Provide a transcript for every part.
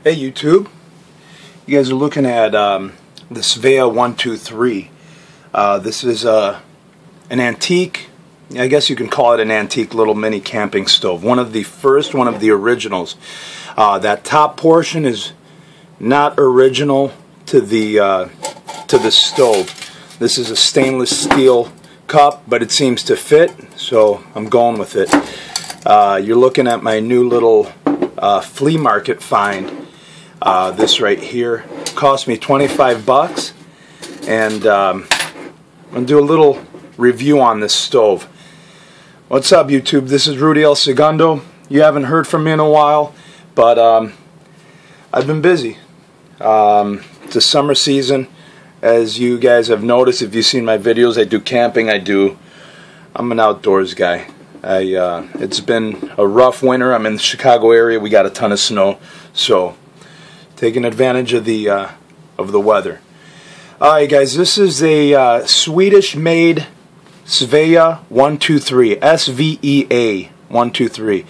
Hey YouTube, you guys are looking at the SVEA 123. This is an antique, I guess you can call it an antique little mini camping stove. One of the first, one of the originals. That top portion is not original to the stove. This is a stainless steel cup, but it seems to fit, so I'm going with it. You're looking at my new little flea market find. This right here cost me 25 bucks, and I'm going to do a little review on this stove. What's up YouTube? This is Rudy El Segundo. You haven't heard from me in a while, but I've been busy. It's the summer season. As you guys have noticed, if you've seen my videos, I do camping. I'm an outdoors guy. It's been a rough winter. I'm in the Chicago area. We got a ton of snow, so taking advantage of the weather. Alright guys, this is a Swedish-made SVEA 123, SVEA 123.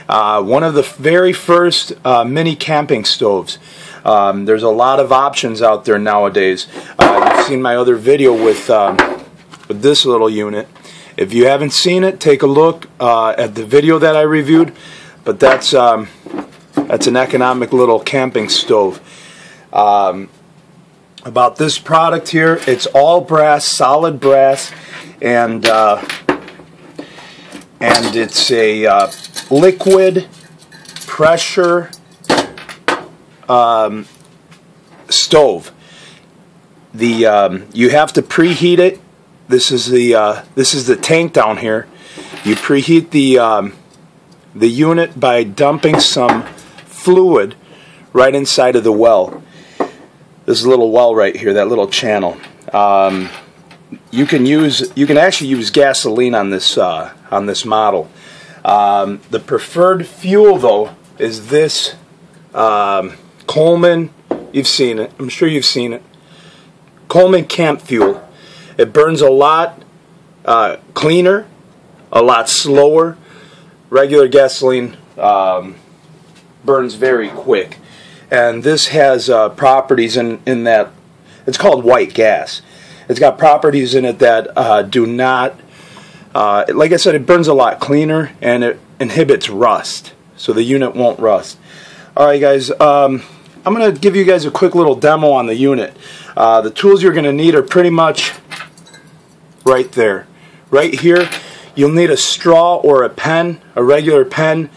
One of the very first mini camping stoves. There's a lot of options out there nowadays. You've seen my other video with this little unit. If you haven't seen it, take a look at the video that I reviewed. But that's an economic little camping stove. About this product here, it's all brass, solid brass, and it's a liquid pressure stove. You have to preheat it. This is the tank down here. You preheat the unit by dumping some fluid right inside of the well. This little well right here, that little channel. You can actually use gasoline on this model. The preferred fuel though is this Coleman. You've seen it. I'm sure you've seen it. Coleman camp fuel. It burns a lot cleaner, a lot slower. Regular gasoline burns very quick, and this has properties in that it's called white gas. It's got properties in it that do not, like I said, it burns a lot cleaner, and it inhibits rust, so the unit won't rust. Alright guys, I'm going to give you guys a quick little demo on the unit. The tools you're going to need are pretty much right there. Right here, you'll need a straw or a pen, a regular pen.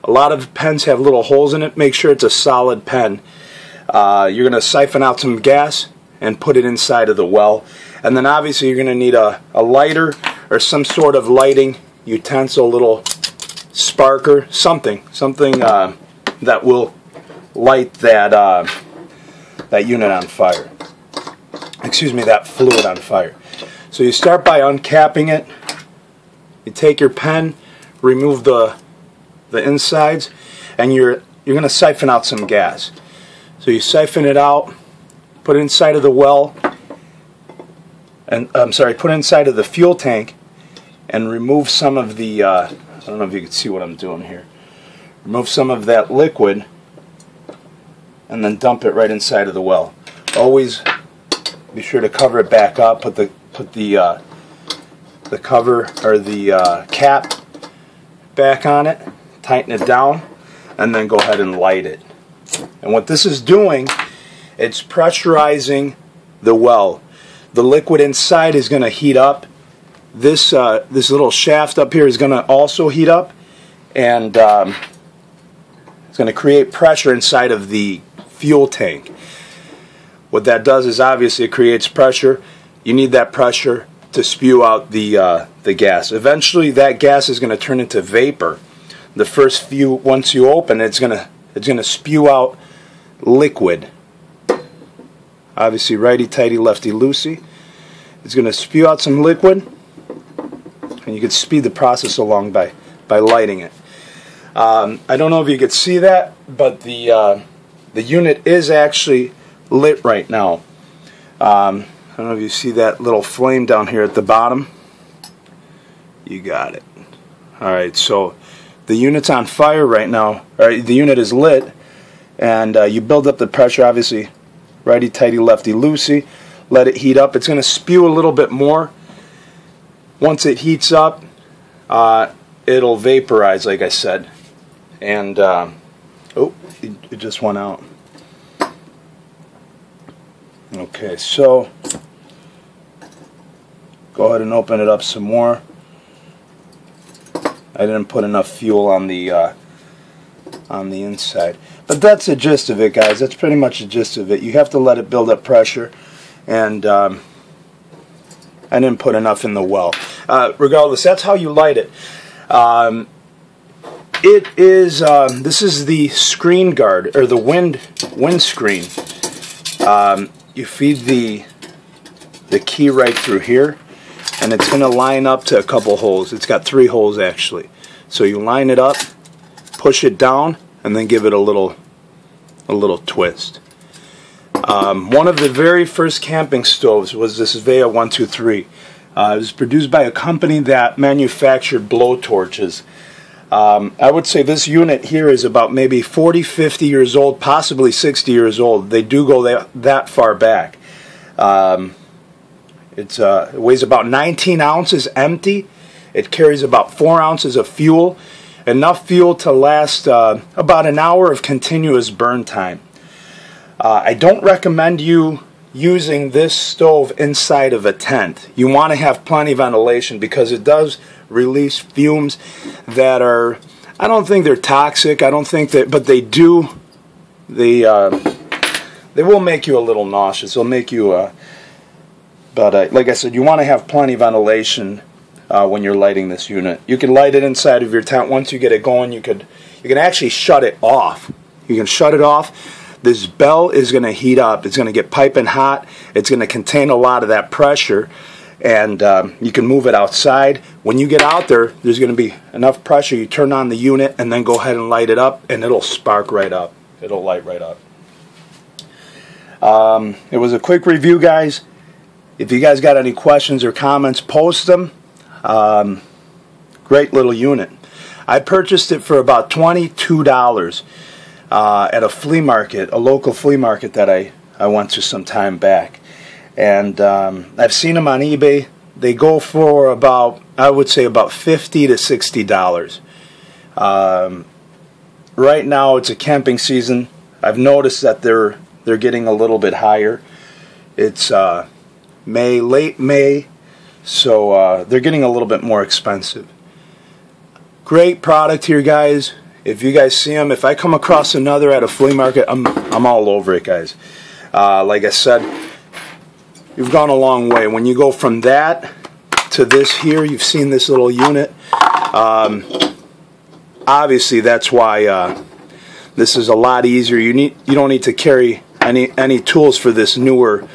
A lot of pens have little holes in it. Make sure it's a solid pen. You're going to siphon out some gas and put it inside of the well. And then obviously you're going to need a lighter or some sort of lighting utensil, a little sparker, something that will light that unit on fire. Excuse me, that fluid on fire. So you start by uncapping it. You take your pen, remove the insides, and you're going to siphon out some gas. So you siphon it out, put it inside of the well, and put it inside of the fuel tank, and remove some of the I don't know if you can see what I'm doing here. Remove some of that liquid, and then dump it right inside of the well. Always be sure to cover it back up. Put the cover or the cap back on it, tighten it down, and then go ahead and light it. And what this is doing, it's pressurizing the well. The liquid inside is going to heat up. This little shaft up here is going to also heat up, and it's going to create pressure inside of the fuel tank. What that does is obviously it creates pressure. You need that pressure to spew out the gas. Eventually that gas is going to turn into vapor. The first few, once you open it, it's going to spew out liquid. Obviously righty-tighty, lefty-loosey. It's going to spew out some liquid, and you can speed the process along by lighting it. I don't know if you could see that, but the unit is actually lit right now. I don't know if you see that little flame down here at the bottom. You got it. Alright, so the unit's on fire right now. The unit is lit, and you build up the pressure, obviously righty-tighty, lefty-loosey. Let it heat up. It's going to spew a little bit more. Once it heats up, it'll vaporize, like I said. And, oh, it just went out. Okay, so go ahead and open it up some more. I didn't put enough fuel on the inside. But that's the gist of it, guys. That's pretty much the gist of it. You have to let it build up pressure, and I didn't put enough in the well. Regardless, that's how you light it. It is this is the screen guard, or the wind screen. You feed the key right through here, and it's going to line up to a couple holes. It's got 3 holes actually. So you line it up, push it down, and then give it a little twist. One of the very first camping stoves was this SVEA 123. It was produced by a company that manufactured blowtorches. I would say this unit here is about maybe 40, 50 years old, possibly 60 years old. They do go that far back. It weighs about 19 ounces empty. It carries about 4 ounces of fuel. Enough fuel to last about an hour of continuous burn time. I don't recommend you using this stove inside of a tent. You want to have plenty of ventilation because it does release fumes that are, I don't think they're toxic, I don't think that, but they do, they will make you a little nauseous. They'll make you, like I said, you want to have plenty of ventilation when you're lighting this unit. You can light it inside of your tent. Once you get it going, you can actually shut it off. You can shut it off. This bell is going to heat up. It's going to get piping hot. It's going to contain a lot of that pressure, and you can move it outside. When you get out there, there's going to be enough pressure. You turn on the unit and then go ahead and light it up, and it'll spark right up. It'll light right up. It was a quick review, guys. If you guys got any questions or comments, post them. Great little unit. I purchased it for about $22 at a flea market, a local flea market that I went to some time back. And I've seen them on eBay. They go for about, I would say, about $50 to $60. Right now it's a camping season. I've noticed that they're getting a little bit higher. It's late May, so they're getting a little bit more expensive. Great product here, guys. If you guys see them, if I come across another at a flea market, I'm all over it, guys. Like I said, you've gone a long way. When you go from that to this here, you've seen this little unit. Obviously, that's why this is a lot easier. You don't need to carry any tools for this newer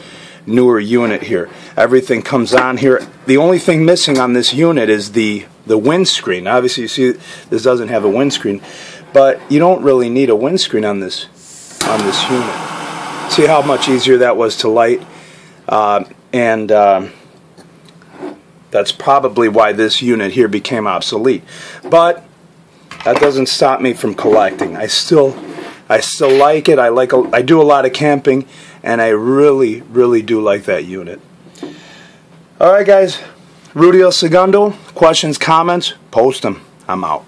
unit here. Everything comes on here. The only thing missing on this unit is the windscreen. Obviously, you see this doesn't have a windscreen, but you don't really need a windscreen on this unit. See how much easier that was to light, and that's probably why this unit here became obsolete. But that doesn't stop me from collecting. I still like it. I do a lot of camping, and I really do like that unit. Alright, guys, Rudy El Segundo. Questions, comments, post them. I'm out.